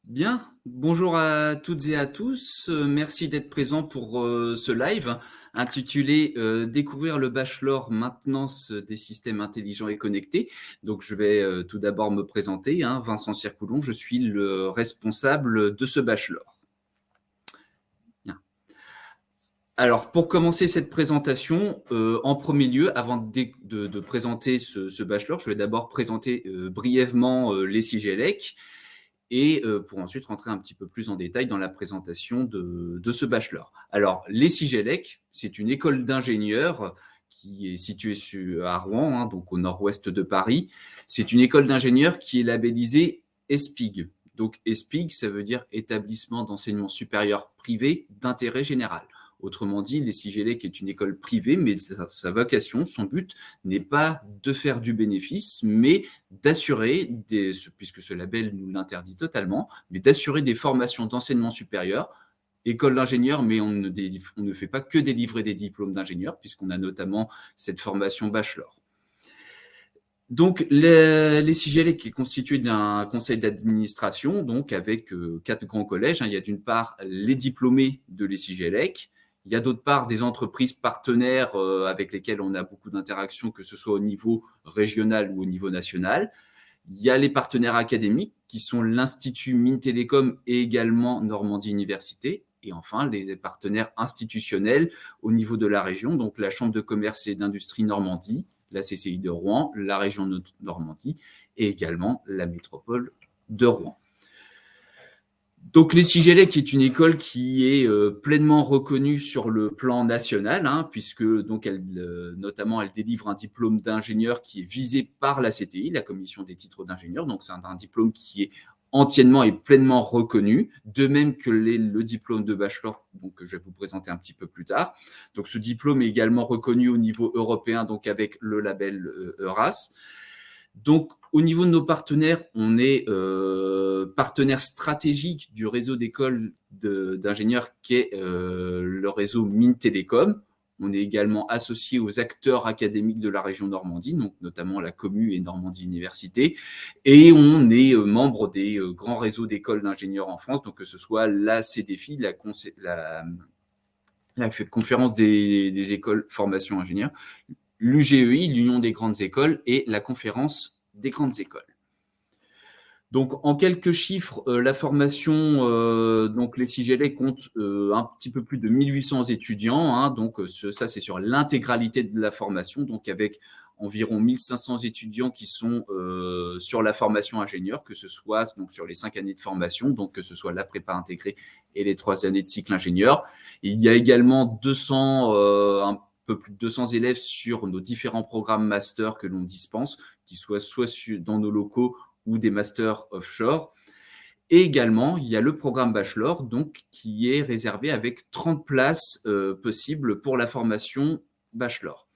Bien, bonjour à toutes et à tous. Merci d'être présents pour ce live intitulé Découvrir le bachelor maintenance des systèmes intelligents et connectés. Donc, je vais tout d'abord me présenter, hein, Vincent Circoulon, je suis le responsable de ce bachelor. Bien. Alors, pour commencer cette présentation, en premier lieu, avant de présenter ce bachelor, je vais d'abord présenter brièvement les CIGELEC et pour ensuite rentrer un petit peu plus en détail dans la présentation de ce bachelor. Alors, les CIGELEC, c'est une école d'ingénieurs qui est située à Rouen, hein, donc au nord-ouest de Paris. C'est une école d'ingénieurs qui est labellisée ESPIG. Donc, ESPIG, ça veut dire Établissement d'enseignement supérieur privé d'intérêt général. Autrement dit, les CIGELEC est une école privée, mais sa vocation, son but n'est pas de faire du bénéfice, mais d'assurer, puisque ce label nous l'interdit totalement, mais d'assurer des formations d'enseignement supérieur, école d'ingénieur, mais on ne fait pas que délivrer des diplômes d'ingénieur, puisqu'on a notamment cette formation bachelor. Donc, les CIGELEC est constitué d'un conseil d'administration, donc avec 4 grands collèges. Il y a d'une part les diplômés de les CIGELEC, il y a d'autre part des entreprises partenaires avec lesquelles on a beaucoup d'interactions, que ce soit au niveau régional ou au niveau national. Il y a les partenaires académiques qui sont l'Institut Mines Télécom et également Normandie Université. Et enfin, les partenaires institutionnels au niveau de la région, donc la Chambre de commerce et d'industrie Normandie, la CCI de Rouen, la région de Normandie et également la métropole de Rouen. Donc les CIGELEC est une école qui est pleinement reconnue sur le plan national, hein, puisque donc notamment elle délivre un diplôme d'ingénieur qui est visé par la CTI, la Commission des titres d'ingénieur. Donc c'est un diplôme qui est entièrement et pleinement reconnu, de même que le diplôme de bachelor, donc, que je vais vous présenter un petit peu plus tard. Donc ce diplôme est également reconnu au niveau européen, donc avec le label EURAS. Donc, au niveau de nos partenaires, on est partenaire stratégique du réseau d'écoles d'ingénieurs qui est le réseau Mines Télécom. On est également associé aux acteurs académiques de la région Normandie, donc notamment la Commu et Normandie Université. Et on est membre des grands réseaux d'écoles d'ingénieurs en France, donc que ce soit la CDFI, la conférence des écoles formation ingénieurs, l'UGEI, l'Union des grandes écoles, et la conférence des grandes écoles. Donc, en quelques chiffres, la formation, donc les CIGELEC comptent un petit peu plus de 1800 étudiants. Hein, donc, ça, c'est sur l'intégralité de la formation, donc avec environ 1500 étudiants qui sont sur la formation ingénieur, que ce soit donc, sur les 5 années de formation, donc que ce soit la prépa intégrée et les 3 années de cycle ingénieur. Et il y a également un peu plus de 200 élèves sur nos différents programmes master que l'on dispense, qui soient soit dans nos locaux ou des masters offshore. Et également, il y a le programme bachelor, donc, qui est réservé avec 30 places possibles pour la formation bachelor.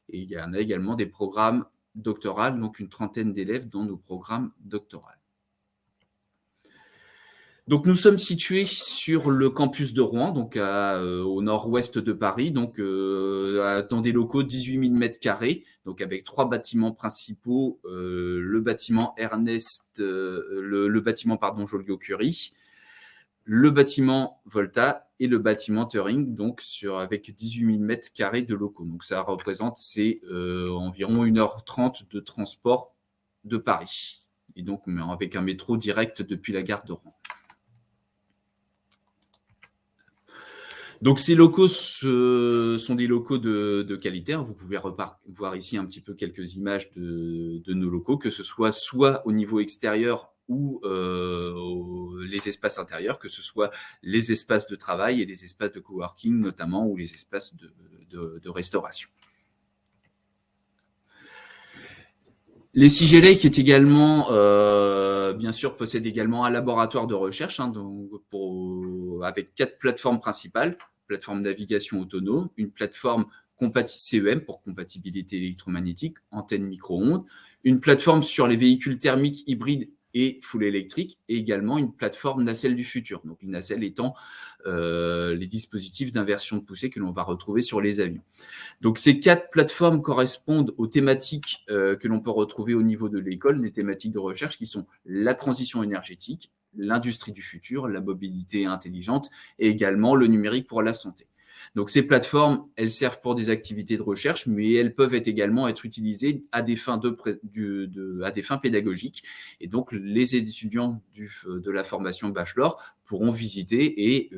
Et il y en a également des programmes doctoraux, donc une trentaine d'élèves dans nos programmes doctoraux. Donc, nous sommes situés sur le campus de Rouen, donc au nord-ouest de Paris, donc dans des locaux 18 000 mètres carrés, donc avec 3 bâtiments principaux, le bâtiment le bâtiment Joliot-Curie, le bâtiment Volta et le bâtiment Turing, donc avec 18 000 mètres carrés de locaux. Donc ça représente environ 1h30 de transport de Paris, et donc avec un métro direct depuis la gare de Rouen. Donc ces locaux sont des locaux de qualité. Vous pouvez voir ici un petit peu quelques images de nos locaux, que ce soit au niveau extérieur ou les espaces intérieurs, que ce soit les espaces de travail et les espaces de coworking notamment, ou les espaces de restauration. Les CIGELEC est également, bien sûr, possède également un laboratoire de recherche, hein, avec 4 plateformes principales. Plateforme navigation autonome, une plateforme CEM pour compatibilité électromagnétique, antenne micro-ondes, une plateforme sur les véhicules thermiques hybrides et full électrique, et également une plateforme nacelle du futur. Donc une nacelle étant les dispositifs d'inversion de poussée que l'on va retrouver sur les avions. Donc ces 4 plateformes correspondent aux thématiques que l'on peut retrouver au niveau de l'école, les thématiques de recherche qui sont la transition énergétique, l'industrie du futur, la mobilité intelligente et également le numérique pour la santé. Donc ces plateformes, elles servent pour des activités de recherche, mais elles peuvent également être utilisées à des fins, à des fins pédagogiques. Et donc les étudiants de la formation bachelor pourront visiter et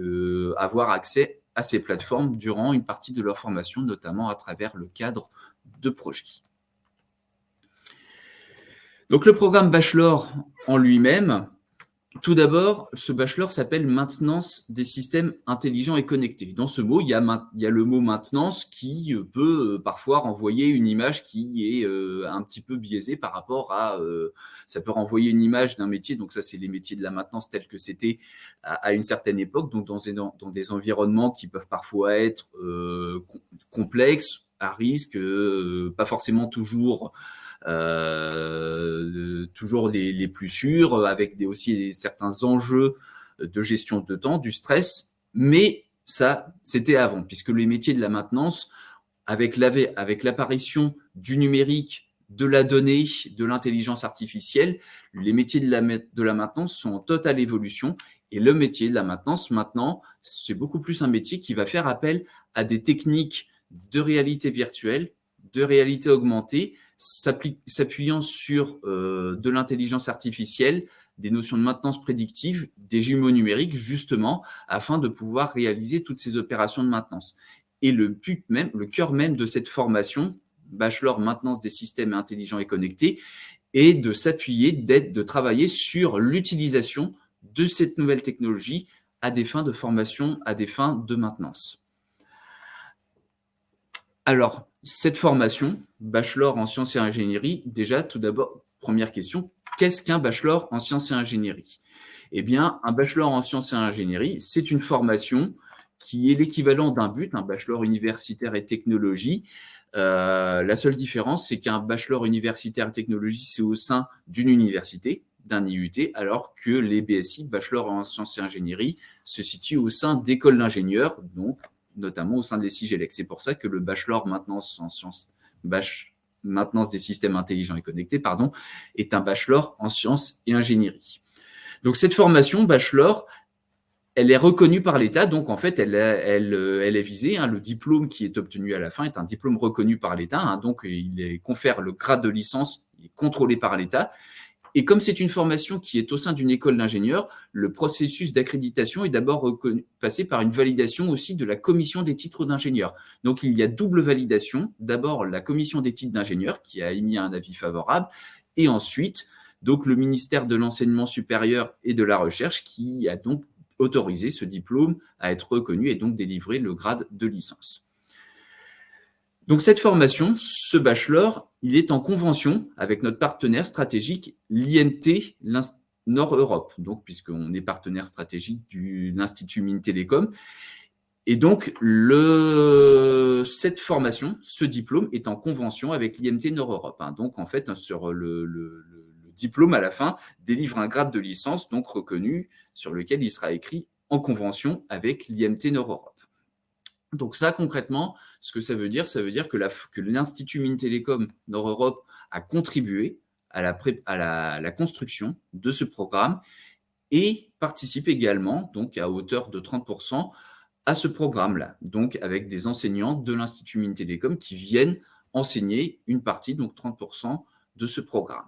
avoir accès à ces plateformes durant une partie de leur formation, notamment à travers le cadre de projets. Donc le programme bachelor en lui-même, tout d'abord, ce bachelor s'appelle maintenance des systèmes intelligents et connectés. Dans ce mot, il y a le mot maintenance qui peut parfois renvoyer une image qui est un petit peu biaisée par rapport à... ça peut renvoyer une image d'un métier, donc ça c'est les métiers de la maintenance tels que c'était à une certaine époque, donc dans des environnements qui peuvent parfois être complexes, à risque, pas forcément toujours les plus sûrs, avec aussi certains enjeux de gestion de temps, du stress, mais ça, c'était avant, puisque les métiers de la maintenance, avec l'apparition du numérique, de la donnée, de l'intelligence artificielle, les métiers de la maintenance sont en totale évolution, et le métier de la maintenance, maintenant, c'est beaucoup plus un métier qui va faire appel à des techniques de réalité virtuelle, de réalité augmentée, s'appuyant sur de l'intelligence artificielle, des notions de maintenance prédictive, des jumeaux numériques, justement, afin de pouvoir réaliser toutes ces opérations de maintenance. Et le cœur même de cette formation, bachelor maintenance des systèmes intelligents et connectés, est de s'appuyer, de travailler sur l'utilisation de cette nouvelle technologie à des fins de formation, à des fins de maintenance. Alors, cette formation, bachelor en sciences et ingénierie, déjà, tout d'abord, première question, qu'est-ce qu'un bachelor en sciences et ingénierie? Eh bien, un bachelor en sciences et ingénierie, c'est une formation qui est l'équivalent d'un but, un bachelor universitaire et technologie. La seule différence, c'est qu'un bachelor universitaire et technologie, c'est au sein d'une université, d'un IUT, alors que les BSI, bachelor en sciences et ingénierie, se situent au sein d'écoles d'ingénieurs, donc notamment au sein des CIGELEC. C'est pour ça que le bachelor maintenance des systèmes intelligents et connectés, est un bachelor en sciences et ingénierie. Donc cette formation bachelor, elle est reconnue par l'État, donc en fait, elle est visée. Le diplôme qui est obtenu à la fin est un diplôme reconnu par l'État, donc il confère le grade de licence, il est contrôlé par l'État. Et comme c'est une formation qui est au sein d'une école d'ingénieurs, le processus d'accréditation est d'abord passé par une validation aussi de la commission des titres d'ingénieur. Donc il y a double validation. D'abord la commission des titres d'ingénieur qui a émis un avis favorable, et ensuite donc le ministère de l'enseignement supérieur et de la recherche qui a donc autorisé ce diplôme à être reconnu et donc délivré le grade de licence. Donc cette formation, ce bachelor, il est en convention avec notre partenaire stratégique, l'IMT Nord-Europe, donc puisqu'on est partenaire stratégique de l'Institut Mines Télécom. Et donc cette formation, ce diplôme est en convention avec l'IMT Nord-Europe. Donc en fait, sur le diplôme à la fin délivre un grade de licence donc reconnu sur lequel il sera écrit en convention avec l'IMT Nord-Europe. Donc ça, concrètement, ce que ça veut dire que l'Institut Mines Télécom Nord-Europe a contribué à la construction de ce programme et participe également, donc à hauteur de 30%, à ce programme-là, donc avec des enseignants de l'Institut Mines Télécom qui viennent enseigner une partie, donc 30% de ce programme.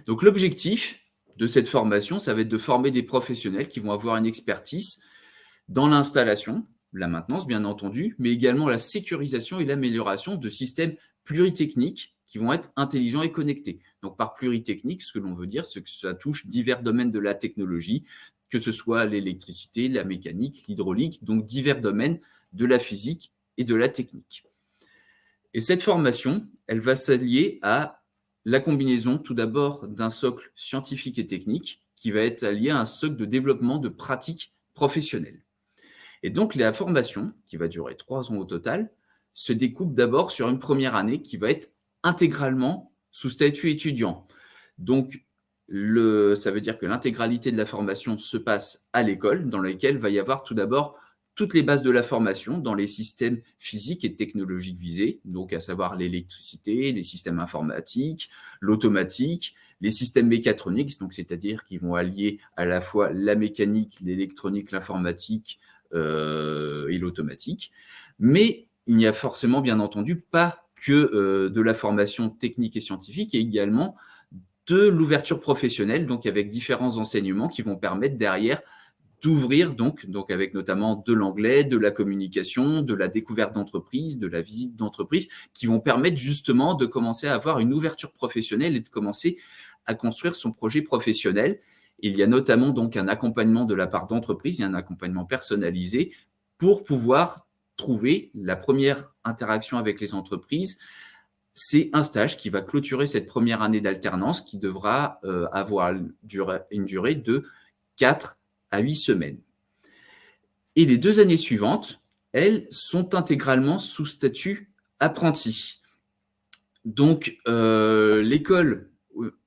Donc l'objectif de cette formation, ça va être de former des professionnels qui vont avoir une expertise dans l'installation, la maintenance bien entendu, mais également la sécurisation et l'amélioration de systèmes pluritechniques qui vont être intelligents et connectés. Donc par pluritechnique, ce que l'on veut dire, c'est que ça touche divers domaines de la technologie, que ce soit l'électricité, la mécanique, l'hydraulique, donc divers domaines de la physique et de la technique. Et cette formation, elle va s'allier à la combinaison tout d'abord d'un socle scientifique et technique qui va être allié à un socle de développement de pratiques professionnelles. Et donc, la formation, qui va durer 3 ans au total, se découpe d'abord sur une première année qui va être intégralement sous statut étudiant. Donc, ça veut dire que l'intégralité de la formation se passe à l'école, dans laquelle va y avoir tout d'abord toutes les bases de la formation dans les systèmes physiques et technologiques visés, donc à savoir l'électricité, les systèmes informatiques, l'automatique, les systèmes mécatroniques, donc c'est-à-dire qu'ils vont allier à la fois la mécanique, l'électronique, l'informatique et l'automatique. Mais il n'y a forcément, bien entendu, pas que de la formation technique et scientifique, et également de l'ouverture professionnelle, donc avec différents enseignements qui vont permettre derrière d'ouvrir, donc avec notamment de l'anglais, de la communication, de la découverte d'entreprise, de la visite d'entreprise, qui vont permettre justement de commencer à avoir une ouverture professionnelle et de commencer à construire son projet professionnel. Il y a notamment donc un accompagnement de la part d'entreprise et un accompagnement personnalisé pour pouvoir trouver la première interaction avec les entreprises. C'est un stage qui va clôturer cette première année d'alternance qui devra avoir une durée de 4 à 8 semaines. Et les 2 années suivantes, elles sont intégralement sous statut apprenti. Donc, l'école,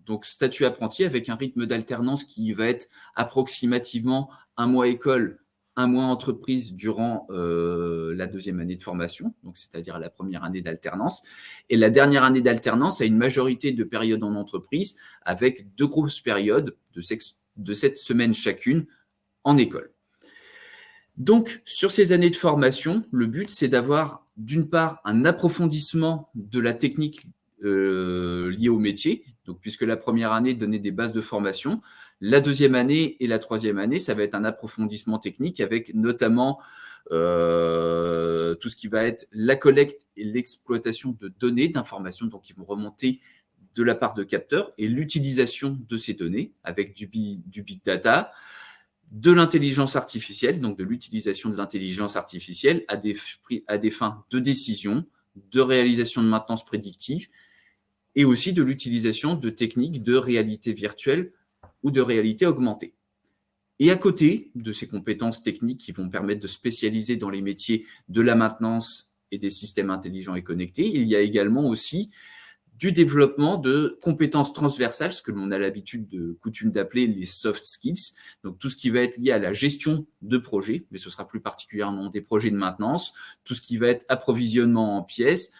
donc statut apprenti avec un rythme d'alternance qui va être approximativement 1 mois école, 1 mois entreprise durant la 2e année de formation, donc c'est-à-dire la première année d'alternance. Et la dernière année d'alternance a une majorité de périodes en entreprise avec 2 grosses périodes de 7 semaines chacune en école. Donc, sur ces années de formation, le but, c'est d'avoir, d'une part, un approfondissement de la technique liée au métier, donc, puisque la première année donnait des bases de formation. La 2e année et la 3e année, ça va être un approfondissement technique avec notamment tout ce qui va être la collecte et l'exploitation de données, d'informations, donc qui vont remonter de la part de capteurs, et l'utilisation de ces données avec du big data, de l'intelligence artificielle, donc de l'utilisation de l'intelligence artificielle à des fins de décision, de réalisation de maintenance prédictive, et aussi de l'utilisation de techniques de réalité virtuelle ou de réalité augmentée. Et à côté de ces compétences techniques qui vont permettre de spécialiser dans les métiers de la maintenance et des systèmes intelligents et connectés, il y a également aussi du développement de compétences transversales, ce que l'on a coutume d'appeler les soft skills, donc tout ce qui va être lié à la gestion de projets, mais ce sera plus particulièrement des projets de maintenance, tout ce qui va être approvisionnement en pièces,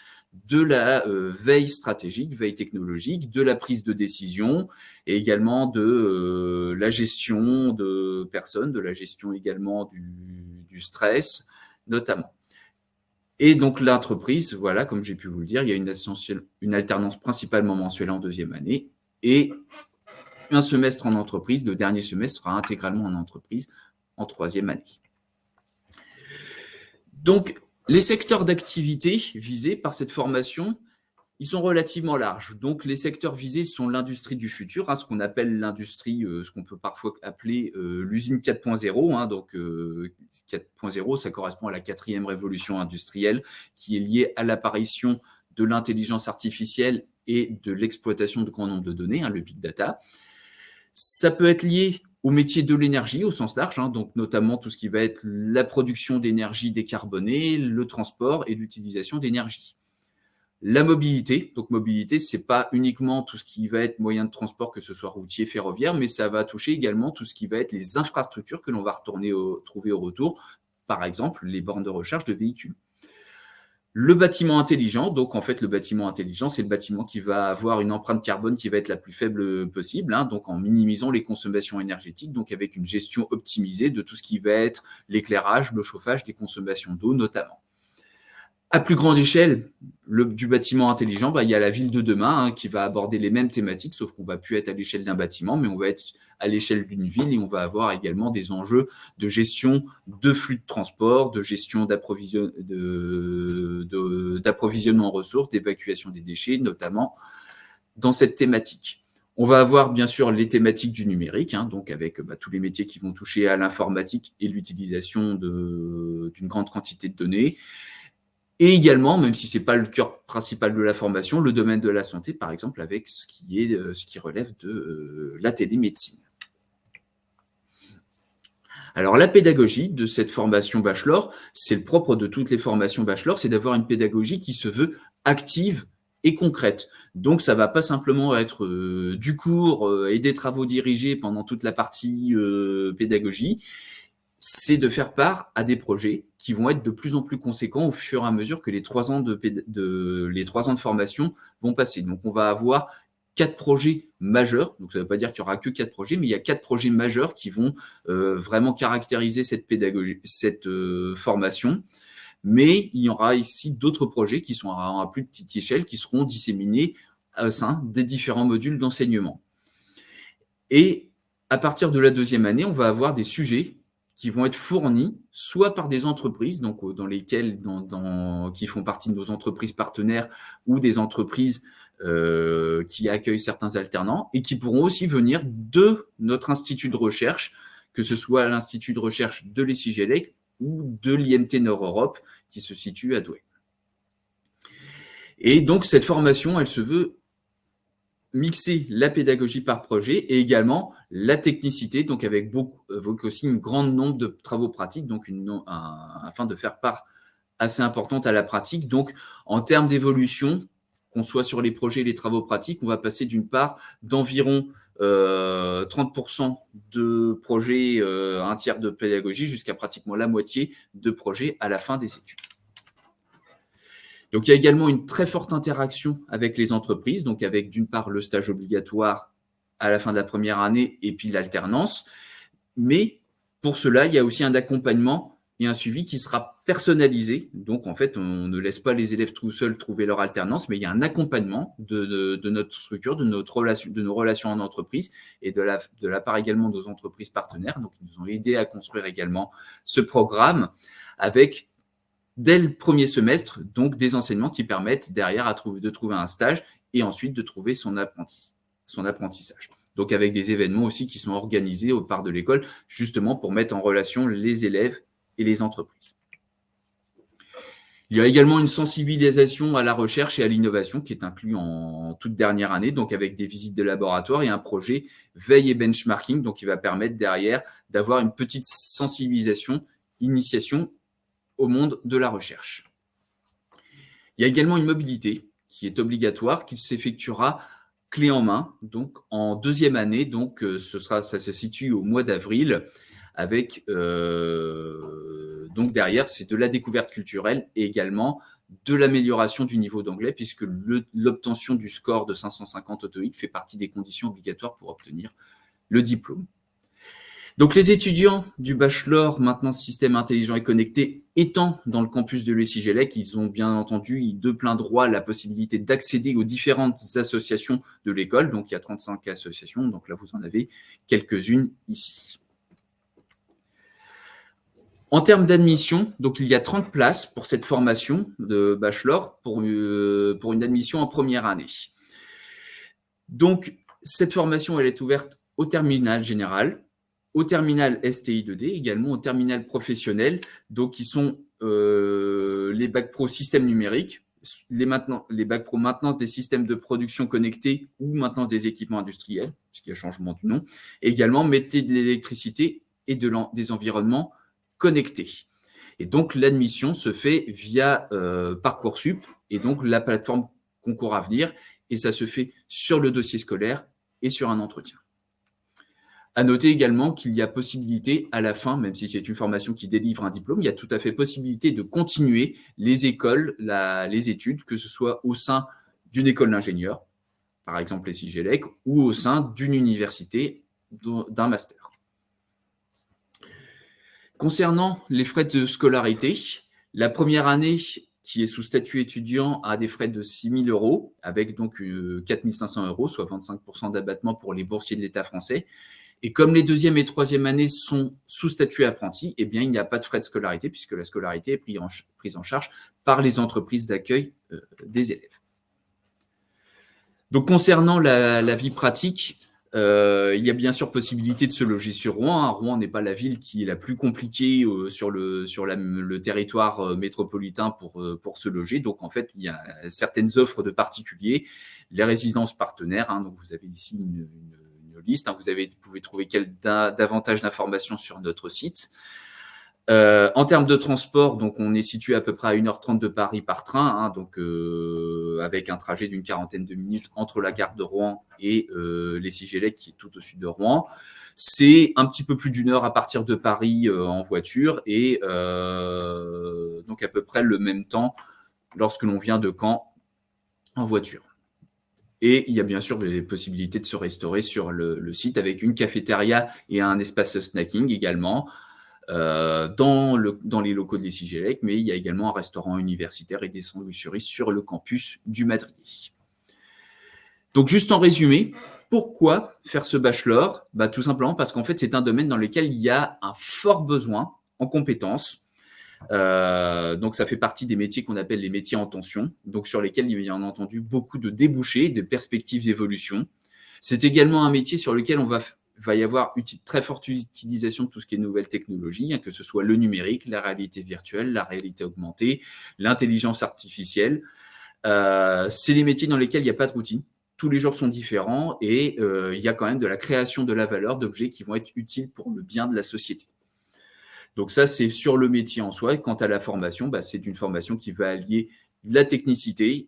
de la veille stratégique, veille technologique, de la prise de décision, et également de la gestion de personnes, de la gestion également du stress, notamment. Et donc l'entreprise, voilà, comme j'ai pu vous le dire, il y a une alternance principalement mensuelle en 2e année et un semestre en entreprise. Le dernier semestre sera intégralement en entreprise en 3e année. Donc, les secteurs d'activité visés par cette formation, ils sont relativement larges. Donc, les secteurs visés sont l'industrie du futur, ce qu'on appelle l'industrie, ce qu'on peut parfois appeler l'usine 4.0. Donc, 4.0, ça correspond à la 4e révolution industrielle qui est liée à l'apparition de l'intelligence artificielle et de l'exploitation de grand nombre de données, le big data. Ça peut être lié au métier de l'énergie au sens large, donc notamment tout ce qui va être la production d'énergie décarbonée, le transport et l'utilisation d'énergie. La mobilité, donc mobilité, c'est pas uniquement tout ce qui va être moyen de transport, que ce soit routier, ferroviaire, mais ça va toucher également tout ce qui va être les infrastructures que l'on va trouver au retour, par exemple les bornes de recharge de véhicules. Le bâtiment intelligent, donc en fait le bâtiment intelligent, c'est le bâtiment qui va avoir une empreinte carbone qui va être la plus faible possible, donc en minimisant les consommations énergétiques, donc avec une gestion optimisée de tout ce qui va être l'éclairage, le chauffage, des consommations d'eau notamment. À plus grande échelle du bâtiment intelligent, il y a la ville de demain qui va aborder les mêmes thématiques, sauf qu'on va plus être à l'échelle d'un bâtiment, mais on va être à l'échelle d'une ville et on va avoir également des enjeux de gestion de flux de transport, de gestion d'approvisionnement en ressources, d'évacuation des déchets, notamment dans cette thématique. On va avoir bien sûr les thématiques du numérique, donc avec tous les métiers qui vont toucher à l'informatique et l'utilisation d'une grande quantité de données. Et également, même si ce n'est pas le cœur principal de la formation, le domaine de la santé, par exemple, avec ce qui relève de la télémédecine. Alors, la pédagogie de cette formation bachelor, c'est le propre de toutes les formations bachelor, c'est d'avoir une pédagogie qui se veut active et concrète. Donc, ça ne va pas simplement être du cours et des travaux dirigés pendant toute la partie pédagogie. C'est de faire part à des projets qui vont être de plus en plus conséquents au fur et à mesure que les 3 ans de formation vont passer. Donc, on va avoir 4 projets majeurs. Donc, ça ne veut pas dire qu'il y aura que 4 projets, mais il y a 4 projets majeurs qui vont vraiment caractériser cette pédagogie, cette formation. Mais il y aura ici d'autres projets qui sont à plus petite échelle, qui seront disséminés au sein des différents modules d'enseignement. Et à partir de la deuxième année, on va avoir des sujets qui vont être fournis soit par des entreprises, donc dans lesquelles, qui font partie de nos entreprises partenaires ou des entreprises qui accueillent certains alternants et qui pourront aussi venir de notre institut de recherche, que ce soit l'institut de recherche de l'ESIGELEC ou de l'IMT Nord-Europe qui se situe à Douai. Et donc cette formation, elle se veut mixer la pédagogie par projet et également la technicité, donc avec aussi une grande nombre de travaux pratiques, donc afin de faire part assez importante à la pratique. Donc en termes d'évolution, qu'on soit sur les projets et les travaux pratiques, on va passer d'une part d'environ 30% de projets, un tiers de pédagogie, jusqu'à pratiquement la moitié de projets à la fin des études. Donc, il y a également une très forte interaction avec les entreprises, donc avec d'une part le stage obligatoire à la fin de la première année et puis l'alternance. Mais pour cela, il y a aussi un accompagnement et un suivi qui sera personnalisé. Donc, en fait, on ne laisse pas les élèves tout seuls trouver leur alternance, mais il y a un accompagnement de notre structure, de nos relations en entreprise et de la part également de nos entreprises partenaires. Donc, ils nous ont aidés à construire également ce programme avec, dès le premier semestre, donc des enseignements qui permettent derrière de trouver un stage et ensuite de trouver son apprentissage. Donc avec des événements aussi qui sont organisés au part de l'école, justement pour mettre en relation les élèves et les entreprises. Il y a également une sensibilisation à la recherche et à l'innovation qui est inclus en toute dernière année, donc avec des visites de laboratoire et un projet veille et benchmarking, donc qui va permettre derrière d'avoir une petite sensibilisation, initiation au monde de la recherche. Il y a également une mobilité qui est obligatoire, qui s'effectuera clé en main, donc en deuxième année, donc ça se situe au mois d'avril, avec donc derrière, c'est de la découverte culturelle et également de l'amélioration du niveau d'anglais, puisque l'obtention du score de 550 au TOEIC fait partie des conditions obligatoires pour obtenir le diplôme. Donc, les étudiants du bachelor maintenance système intelligent et connecté étant dans le campus de l'ESIGELEC, ils ont bien entendu de plein droit la possibilité d'accéder aux différentes associations de l'école. Donc, il y a 35 associations. Donc là, vous en avez quelques-unes ici. En termes d'admission, donc il y a 30 places pour cette formation de bachelor pour une admission en première année. Donc, cette formation, elle est ouverte au terminal général, au terminal STI 2D, également au terminal professionnel, donc qui sont les bacs pro système numérique, les bacs pro maintenance des systèmes de production connectés ou maintenance des équipements industriels, puisqu'il y a changement du nom, et également métier de l'électricité et des environnements connectés. Et donc l'admission se fait via Parcoursup et donc la plateforme Concours Avenir, et ça se fait sur le dossier scolaire et sur un entretien. À noter également qu'il y a possibilité à la fin, même si c'est une formation qui délivre un diplôme, il y a tout à fait possibilité de continuer les écoles, les études, que ce soit au sein d'une école d'ingénieur, par exemple l'ESIGELEC, ou au sein d'une université, d'un master. Concernant les frais de scolarité, la première année qui est sous statut étudiant a des frais de 6 000 €, avec donc 4 500 €, soit 25% d'abattement pour les boursiers de l'État français. Et comme les deuxième et troisième années sont sous statut apprenti, eh bien, il n'y a pas de frais de scolarité puisque la scolarité est prise en charge par les entreprises d'accueil des élèves. Donc, concernant la vie pratique, il y a bien sûr possibilité de se loger sur Rouen. Rouen n'est pas la ville qui est la plus compliquée sur le territoire métropolitain pour se loger. Donc, en fait, il y a certaines offres de particuliers, les résidences partenaires. Donc, vous avez ici une liste. Vous pouvez trouver davantage d'informations sur notre site. En termes de transport, donc on est situé à peu près à 1h30 de Paris par train, donc avec un trajet d'une quarantaine de minutes entre la gare de Rouen et l'ESIGELEC qui est tout au sud de Rouen. C'est un petit peu plus d'1 heure à partir de Paris en voiture et donc à peu près le même temps lorsque l'on vient de Caen en voiture. Et il y a bien sûr des possibilités de se restaurer sur le site avec une cafétéria et un espace snacking également dans les locaux des Sigelec, mais il y a également un restaurant universitaire et des sandwicheries sur le campus du Madrier. Donc juste en résumé, pourquoi faire ce bachelor? Tout simplement parce qu'en fait, c'est un domaine dans lequel il y a un fort besoin en compétences. Donc ça fait partie des métiers qu'on appelle les métiers en tension, donc sur lesquels il y a bien entendu beaucoup de débouchés, de perspectives d'évolution. C'est également un métier sur lequel va y avoir très forte utilisation de tout ce qui est nouvelles technologies, hein, que ce soit le numérique, la réalité virtuelle, la réalité augmentée, l'intelligence artificielle. C'est des métiers dans lesquels il n'y a pas de routine. Tous les jours sont différents et il y a quand même de la création de la valeur d'objets qui vont être utiles pour le bien de la société. Donc ça, c'est sur le métier en soi. Et quant à la formation, c'est une formation qui va allier la technicité,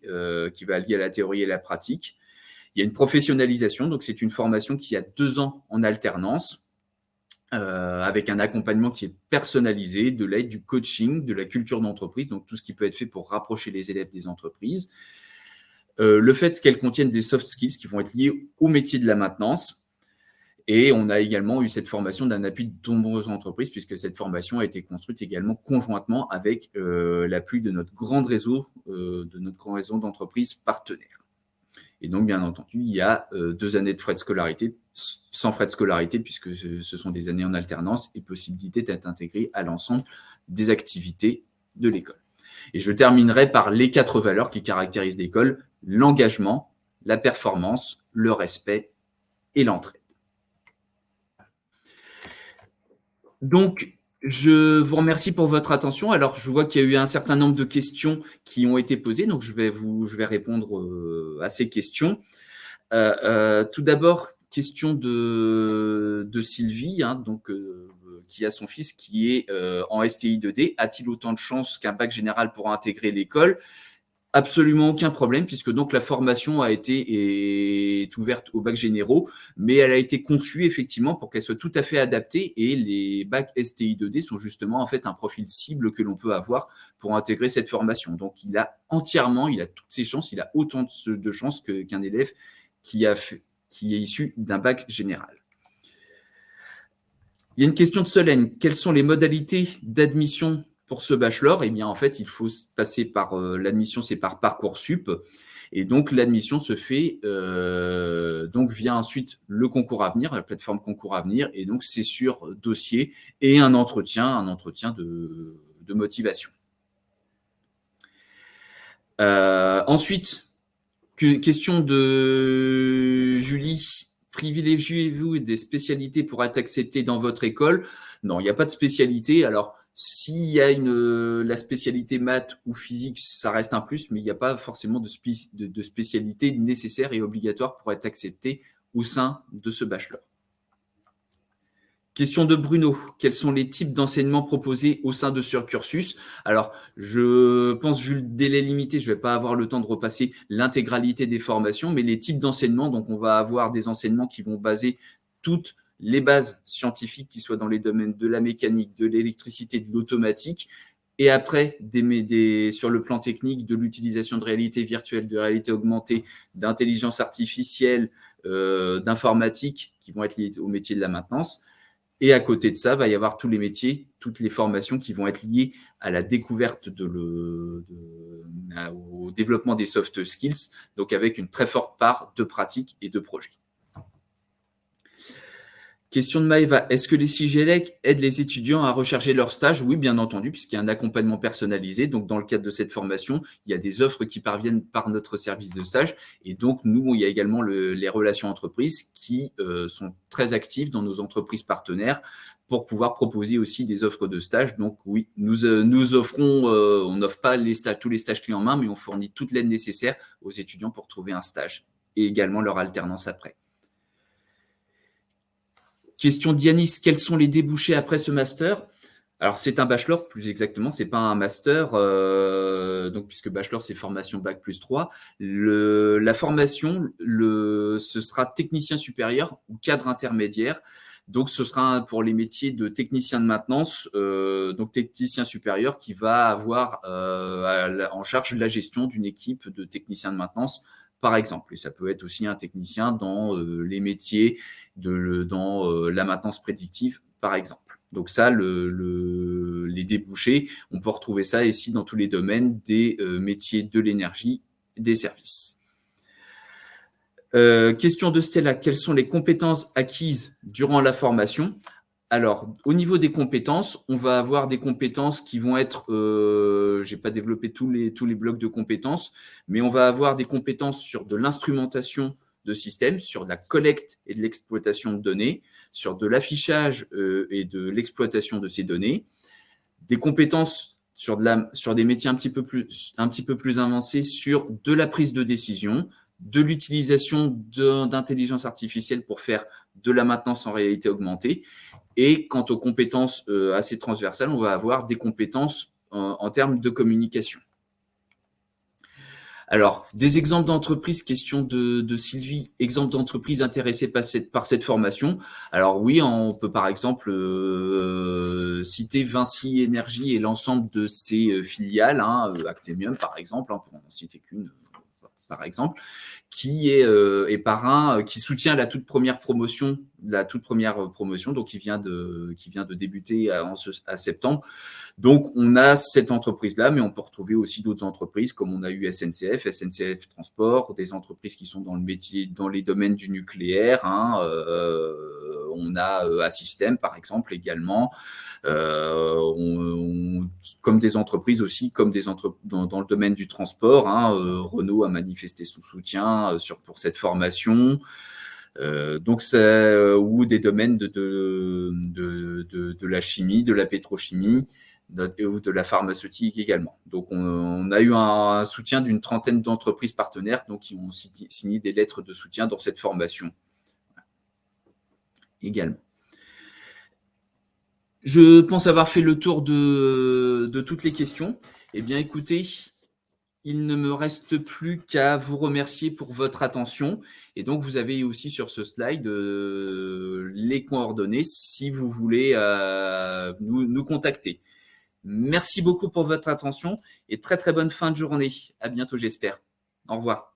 qui va allier la théorie et la pratique. Il y a une professionnalisation, donc c'est une formation qui a 2 ans en alternance, avec un accompagnement qui est personnalisé, de l'aide, du coaching, de la culture d'entreprise, donc tout ce qui peut être fait pour rapprocher les élèves des entreprises. Le fait qu'elles contiennent des soft skills qui vont être liés au métier de la maintenance. Et on a également eu cette formation d'un appui de nombreuses entreprises, puisque cette formation a été construite également conjointement avec l'appui de notre grand réseau d'entreprises partenaires. Et donc, bien entendu, il y a 2 années de frais de scolarité, sans frais de scolarité, puisque ce sont des années en alternance et possibilité d'être intégré à l'ensemble des activités de l'école. Et je terminerai par les 4 valeurs qui caractérisent l'école: l'engagement, la performance, le respect et l'entraide. Donc, je vous remercie pour votre attention. Alors, je vois qu'il y a eu un certain nombre de questions qui ont été posées, donc je vais répondre à ces questions. Tout d'abord, question de Sylvie, hein, donc, qui a son fils qui est en STI 2D. A-t-il autant de chances qu'un bac général pour intégrer l'école? Absolument aucun problème, puisque donc la formation est ouverte aux bacs généraux, mais elle a été conçue effectivement pour qu'elle soit tout à fait adaptée, et les bacs STI 2D sont justement en fait un profil cible que l'on peut avoir pour intégrer cette formation. Donc il a toutes ses chances, il a autant de chances qu'un élève qui est issu d'un bac général. Il y a une question de Solène. Quelles sont les modalités d'admission pour ce bachelor? Eh bien, en fait, il faut passer par l'admission, c'est par Parcoursup. Et donc, l'admission se fait donc via ensuite le concours à venir, la plateforme concours à venir. Et donc, c'est sur dossier et un entretien de motivation. Ensuite, question de Julie. Privilégiez-vous des spécialités pour être accepté dans votre école? Non, il n'y a pas de spécialité. Alors, s'il y a la spécialité maths ou physique, ça reste un plus, mais il n'y a pas forcément de spécialité nécessaire et obligatoire pour être accepté au sein de ce bachelor. Question de Bruno. Quels sont les types d'enseignements proposés au sein de ce cursus? Alors, je pense, vu le délai limité, je ne vais pas avoir le temps de repasser l'intégralité des formations, mais les types d'enseignements, donc on va avoir des enseignements qui vont baser toutes les bases scientifiques, qui soient dans les domaines de la mécanique, de l'électricité, de l'automatique, et après, sur le plan technique, de l'utilisation de réalité virtuelle, de réalité augmentée, d'intelligence artificielle, d'informatique, qui vont être liées au métier de la maintenance. Et à côté de ça, il va y avoir tous les métiers, toutes les formations qui vont être liées à la découverte au développement des soft skills, donc avec une très forte part de pratique et de projet. Question de Maëva. Est-ce que les Sigelec aident les étudiants à rechercher leur stage? Oui, bien entendu, puisqu'il y a un accompagnement personnalisé. Donc, dans le cadre de cette formation, il y a des offres qui parviennent par notre service de stage. Et donc, nous, il y a également les relations entreprises qui sont très actives dans nos entreprises partenaires pour pouvoir proposer aussi des offres de stage. Donc, oui, nous offrons, on n'offre pas tous les stages clés en main, mais on fournit toute l'aide nécessaire aux étudiants pour trouver un stage et également leur alternance après. Question d'Yanis, quels sont les débouchés après ce master? Alors, c'est un bachelor, plus exactement, c'est pas un master, donc puisque bachelor, c'est formation bac plus 3. La formation, ce sera technicien supérieur ou cadre intermédiaire. Donc, ce sera pour les métiers de technicien de maintenance, donc technicien supérieur qui va avoir en charge la gestion d'une équipe de techniciens de maintenance par exemple. Et ça peut être aussi un technicien dans les métiers, dans la maintenance prédictive, par exemple. Donc ça, les débouchés, on peut retrouver ça ici dans tous les domaines des métiers de l'énergie, des services. Question de Stella, quelles sont les compétences acquises durant la formation? Alors, au niveau des compétences, on va avoir des compétences qui vont être, je n'ai pas développé tous les blocs de compétences, mais on va avoir des compétences sur de l'instrumentation de systèmes, sur de la collecte et de l'exploitation de données, sur de l'affichage et de l'exploitation de ces données, des compétences sur des métiers un petit peu plus avancés sur de la prise de décision, de l'utilisation d'intelligence artificielle pour faire de la maintenance en réalité augmentée. Et quant aux compétences assez transversales, on va avoir des compétences en termes de communication. Alors, des exemples d'entreprises, question de Sylvie, exemples d'entreprises intéressées par cette formation. Alors oui, on peut par exemple citer Vinci Énergie et l'ensemble de ses filiales, Actemium par exemple, pour n'en citer qu'une par exemple, qui est parrain, qui soutient la toute première promotion, donc qui vient de débuter à septembre. Donc, on a cette entreprise-là, mais on peut retrouver aussi d'autres entreprises, comme on a eu SNCF Transport, des entreprises qui sont dans le métier, dans les domaines du nucléaire. On a Assystem, par exemple, également. Comme des entreprises aussi, comme dans le domaine du transport. Renault a manifesté son soutien pour cette formation. Donc, ou des domaines de la chimie, de la pétrochimie, ou de la pharmaceutique également. Donc, on a eu un soutien d'une trentaine d'entreprises partenaires donc, qui ont signé des lettres de soutien dans cette formation également. Je pense avoir fait le tour de toutes les questions. Eh bien, écoutez, il ne me reste plus qu'à vous remercier pour votre attention. Et donc, vous avez aussi sur ce slide les coordonnées si vous voulez nous contacter. Merci beaucoup pour votre attention et très, très bonne fin de journée. À bientôt, j'espère. Au revoir.